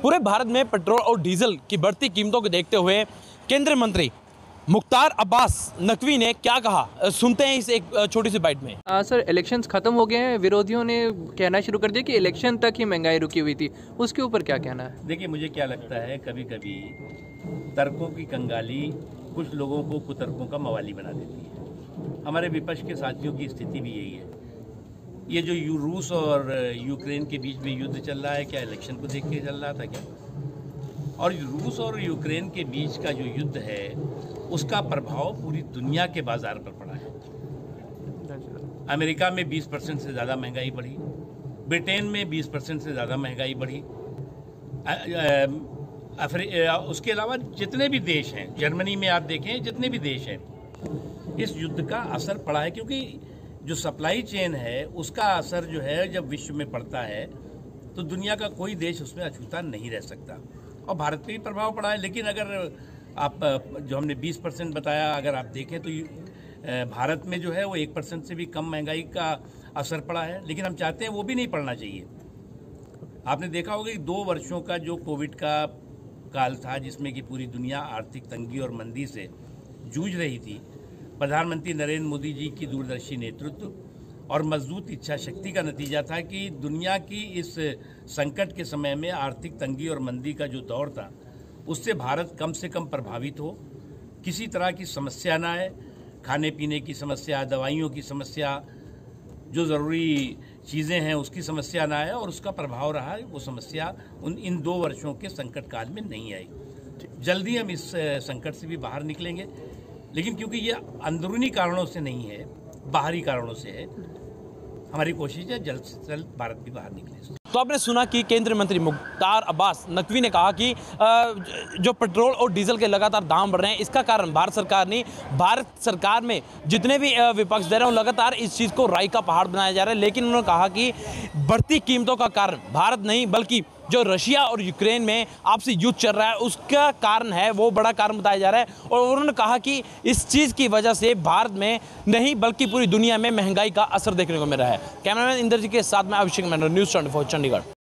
पूरे भारत में पेट्रोल और डीजल की बढ़ती कीमतों को देखते हुए केंद्रीय मंत्री मुख्तार अब्बास नकवी ने क्या कहा, सुनते हैं इस एक छोटी सी बाइट में। सर, इलेक्शंस खत्म हो गए हैं। विरोधियों ने कहना शुरू कर दिया कि इलेक्शन तक ही महंगाई रुकी हुई थी। उसके ऊपर क्या कहना है? देखिए, मुझे क्या लगता है, कभी कभी तर्कों की कंगाली कुछ लोगों को कुतर्कों का मवाली बना देती है। हमारे विपक्ष के साथियों की स्थिति भी यही है। ये जो रूस और यूक्रेन के बीच में युद्ध चल रहा है, क्या इलेक्शन को देख के चल रहा था क्या? और रूस और यूक्रेन के बीच का जो युद्ध है, उसका प्रभाव पूरी दुनिया के बाजार पर पड़ा है। अमेरिका में 20% से ज़्यादा महंगाई बढ़ी, ब्रिटेन में 20% से ज़्यादा महंगाई बढ़ी। उसके अलावा जितने भी देश हैं, जर्मनी में आप देखें, जितने भी देश हैं, इस युद्ध का असर पड़ा है। क्योंकि जो सप्लाई चेन है, उसका असर जो है जब विश्व में पड़ता है तो दुनिया का कोई देश उसमें अछूता नहीं रह सकता। और भारत पे भी प्रभाव पड़ा है। लेकिन अगर आप जो हमने 20% बताया, अगर आप देखें तो भारत में जो है वो 1% से भी कम महंगाई का असर पड़ा है। लेकिन हम चाहते हैं वो भी नहीं पड़ना चाहिए। आपने देखा होगा कि 2 वर्षों का जो कोविड का काल था, जिसमें कि पूरी दुनिया आर्थिक तंगी और मंदी से जूझ रही थी, प्रधानमंत्री नरेंद्र मोदी जी की दूरदर्शी नेतृत्व और मजबूत इच्छा शक्ति का नतीजा था कि दुनिया की इस संकट के समय में आर्थिक तंगी और मंदी का जो दौर था, उससे भारत कम से कम प्रभावित हो, किसी तरह की समस्या ना आए। खाने पीने की समस्या, दवाइयों की समस्या, जो ज़रूरी चीज़ें हैं उसकी समस्या ना आए, और उसका प्रभाव रहा है। वो समस्या इन 2 वर्षों के संकट काल में नहीं आई। जल्दी हम इस संकट से भी बाहर निकलेंगे। लेकिन क्योंकि ये अंदरूनी कारणों से नहीं है, बाहरी कारणों से है, हमारी कोशिश है जल्द से जल्द भारत भी बाहर निकले। तो आपने सुना कि केंद्रीय मंत्री मुख्तार अब्बास नकवी ने कहा कि जो पेट्रोल और डीजल के लगातार दाम बढ़ रहे हैं, इसका कारण भारत सरकार नहीं, भारत सरकार में जितने भी विपक्ष दे रहे हैं लगातार इस चीज़ को राई का पहाड़ बनाया जा रहा है। लेकिन उन्होंने कहा कि बढ़ती कीमतों का कारण भारत नहीं, बल्कि जो रशिया और यूक्रेन में आपसी युद्ध चल रहा है उसका कारण है, वो बड़ा कारण बताया जा रहा है। और उन्होंने कहा कि इस चीज़ की वजह से भारत में नहीं बल्कि पूरी दुनिया में महंगाई का असर देखने को मिल रहा है। कैमरामैन इंद्रजीत के साथ में अभिषेक मैनर, न्यूज़ 24 चंडीगढ़।